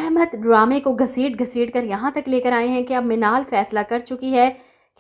रहमत ड्रामे को घसीट घसीट कर यहाँ तक लेकर आए हैं कि अब मिनाल फैसला कर चुकी है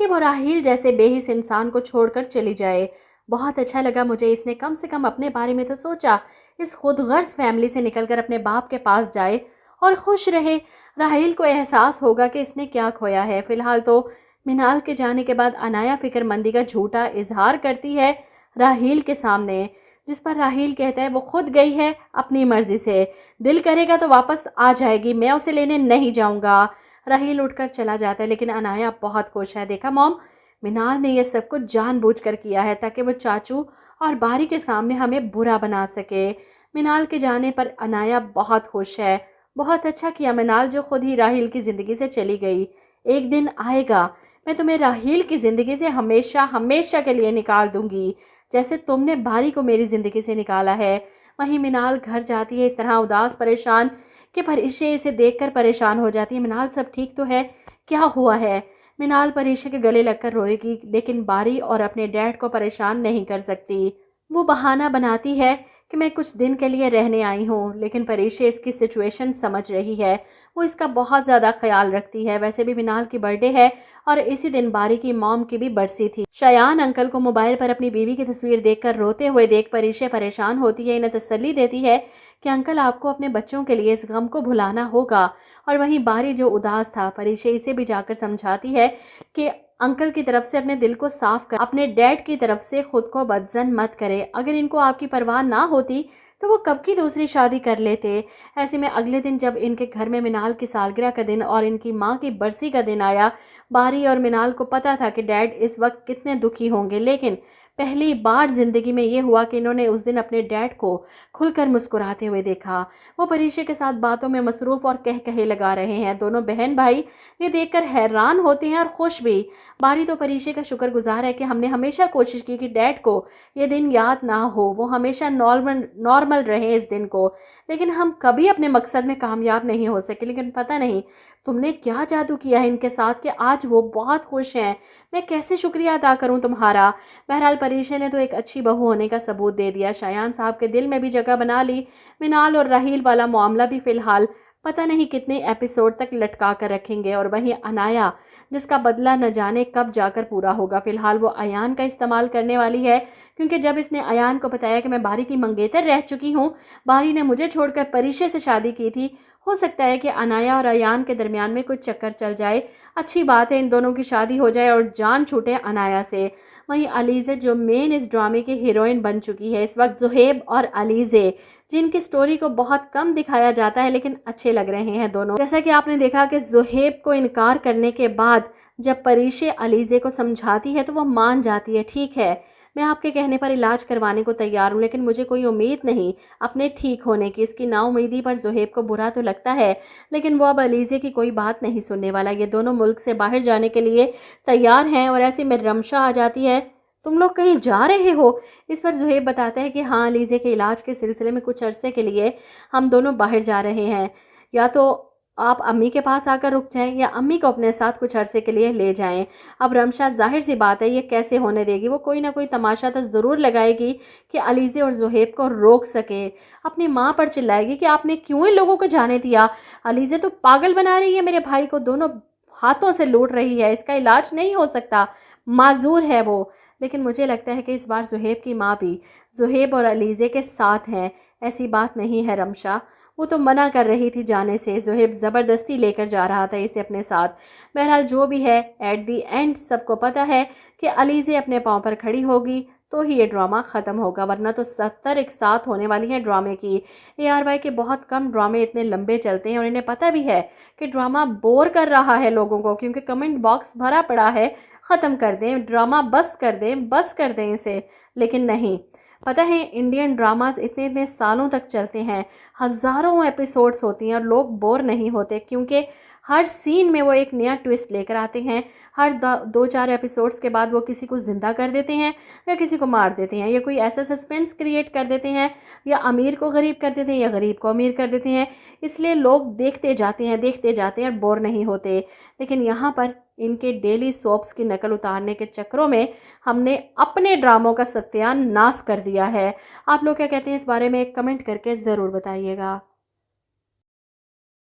कि वो राहील जैसे बेहिस इंसान को छोड़कर चली जाए। बहुत अच्छा लगा मुझे, इसने कम से कम अपने बारे में तो सोचा। इस खुदगर्ज फैमिली से निकलकर अपने बाप के पास जाए और खुश रहे। राहील को एहसास होगा कि इसने क्या खोया है। फिलहाल तो मिनाल के जाने के बाद अनाया फिक्रमंदी का झूठा इजहार करती है राहील के सामने, जिस पर राहील कहता है वो खुद गई है अपनी मर्जी से, दिल करेगा तो वापस आ जाएगी, मैं उसे लेने नहीं जाऊंगा। राहील उठकर चला जाता है, लेकिन अनाया बहुत खुश है। देखा मॉम, मिनाल ने यह सब कुछ जानबूझकर किया है ताकि वो चाचू और बारी के सामने हमें बुरा बना सके। मिनाल के जाने पर अनाया बहुत खुश है। बहुत अच्छा किया मिनाल, जो खुद ही राहील की ज़िंदगी से चली गई। एक दिन आएगा मैं तुम्हें राहील की ज़िंदगी से हमेशा हमेशा के लिए निकाल दूंगी, जैसे तुमने बारी को मेरी ज़िंदगी से निकाला है। वहीं मिनाल घर जाती है इस तरह उदास परेशान कि परीशे इसे देखकर परेशान हो जाती है। मिनाल सब ठीक तो है, क्या हुआ है? मिनाल परीशे के गले लगकर रोएगी, लेकिन बारी और अपने डैड को परेशान नहीं कर सकती। वो बहाना बनाती है कि मैं कुछ दिन के लिए रहने आई हूँ, लेकिन परीशे इसकी सिचुएशन समझ रही है। वो इसका बहुत ज़्यादा ख्याल रखती है। वैसे भी मिनाल की बर्थडे है और इसी दिन बारी की मॉम की भी बरसी थी। शयान अंकल को मोबाइल पर अपनी बीवी की तस्वीर देखकर रोते हुए देख परीशे परेशान होती है। इन्हें तसल्ली देती है कि अंकल आपको अपने बच्चों के लिए इस गम को भुलाना होगा। और वहीं बारी जो उदास था, परीशे इसे भी जाकर समझाती है कि अंकल की तरफ से अपने दिल को साफ कर, अपने डैड की तरफ से खुद को बदजन मत करे। अगर इनको आपकी परवाह ना होती तो वो कब की दूसरी शादी कर लेते। ऐसे में अगले दिन जब इनके घर में मिनाल की सालगिरह का दिन और इनकी माँ की बरसी का दिन आया, बारी और मिनाल को पता था कि डैड इस वक्त कितने दुखी होंगे, लेकिन पहली बार जिंदगी में ये हुआ कि इन्होंने उस दिन अपने डैड को खुलकर मुस्कुराते हुए देखा। वो परीशे के साथ बातों में मसरूफ और कह कहे लगा रहे हैं। दोनों बहन भाई ये देखकर हैरान होते हैं और खुश भी। बारी तो परीशे का शुक्रगुजार है कि हमने हमेशा कोशिश की कि डैड को ये दिन याद ना हो, वो हमेशा नॉर्मल रहे इस दिन को, लेकिन हम कभी अपने मकसद में कामयाब नहीं हो सके। लेकिन पता नहीं तुमने क्या जादू किया है इनके साथ कि आज वो बहुत खुश हैं। मैं कैसे शुक्रिया अदा करूं तुम्हारा। बहरहाल परीशे ने तो एक अच्छी बहू होने का सबूत दे दिया। शायान साहब के दिल में भी जगह बना ली। मिनाल और राहील वाला मामला भी फिलहाल पता नहीं कितने एपिसोड तक लटका कर रखेंगे। और वहीं अनाया, जिसका बदला न जाने कब जाकर पूरा होगा। फिलहाल वो अयान का इस्तेमाल करने वाली है, क्योंकि जब इसने अयान को बताया कि मैं बारी की मंगेतर रह चुकी हूँ, बारी ने मुझे छोड़कर परीशे से शादी की थी, हो सकता है कि अनाया और अयान के दरमियान में कुछ चक्कर चल जाए। अच्छी बात है, इन दोनों की शादी हो जाए और जान छूटे अनाया से। वहीं अलीज़े जो मेन इस ड्रामे की हीरोइन बन चुकी है इस वक्त, ज़ुहैब और अलीज़े, जिनकी स्टोरी को बहुत कम दिखाया जाता है लेकिन अच्छे लग रहे हैं दोनों। जैसा कि आपने देखा कि ज़ुहैब को इनकार करने के बाद जब परीशे अलीज़े को समझाती है तो वो मान जाती है। ठीक है, मैं आपके कहने पर इलाज करवाने को तैयार हूँ, लेकिन मुझे कोई उम्मीद नहीं अपने ठीक होने की। इसकी नाउमीदी पर ज़ुहैब को बुरा तो लगता है, लेकिन वो अब अलीज़े की कोई बात नहीं सुनने वाला। ये दोनों मुल्क से बाहर जाने के लिए तैयार हैं और ऐसे में रमशा आ जाती है, तुम लोग कहीं जा रहे हो? इस पर ज़ुहैब बताता है कि हाँ, अलीज़े के इलाज के सिलसिले में कुछ अरसे के लिए हम दोनों बाहर जा रहे हैं। या तो आप अम्मी के पास आकर रुक जाएं या अम्मी को अपने साथ कुछ अरसे के लिए ले जाएं। अब रमशा, जाहिर सी बात है ये कैसे होने देगी, वो कोई ना कोई तमाशा तो ज़रूर लगाएगी कि अलीज़े और ज़ुहैब को रोक सके। अपनी माँ पर चिल्लाएगी कि आपने क्यों इन लोगों को जाने दिया, अलीज़े तो पागल बना रही है मेरे भाई को, दोनों हाथों से लूट रही है, इसका इलाज नहीं हो सकता, माजूर है वो। लेकिन मुझे लगता है कि इस बार ज़ुहैब की माँ भी ज़ुहैब और अलीज़े के साथ हैं। ऐसी बात नहीं है रमशा, वो तो मना कर रही थी जाने से, ज़ुहैब ज़बरदस्ती लेकर जा रहा था इसे अपने साथ। बहरहाल जो भी है, एट दी एंड सबको पता है कि अलीज़े अपने पाँव पर खड़ी होगी तो ही ये ड्रामा ख़त्म होगा, वरना तो 70 एक साथ होने वाली है ड्रामे की। ARY के बहुत कम ड्रामे इतने लंबे चलते हैं और इन्हें पता भी है कि ड्रामा बोर कर रहा है लोगों को, क्योंकि कमेंट बॉक्स भरा पड़ा है, ख़त्म कर दें ड्रामा, बस कर दें इसे। लेकिन नहीं, पता है इंडियन ड्रामास इतने इतने सालों तक चलते हैं, हज़ारों एपिसोड्स होती हैं और लोग बोर नहीं होते, क्योंकि हर सीन में वो एक नया ट्विस्ट लेकर आते हैं। हर 2-4 एपिसोड्स के बाद वो किसी को ज़िंदा कर देते हैं या किसी को मार देते हैं, या कोई ऐसा सस्पेंस क्रिएट कर देते हैं, या अमीर को गरीब कर देते हैं या गरीब को अमीर कर देते हैं। इसलिए लोग देखते जाते हैं और बोर नहीं होते। लेकिन यहाँ पर इनके डेली सोप्स की नकल उतारने के चक्करों में हमने अपने ड्रामों का सत्यानाश कर दिया है। आप लोग क्या कहते हैं इस बारे में, कमेंट करके ज़रूर बताइएगा।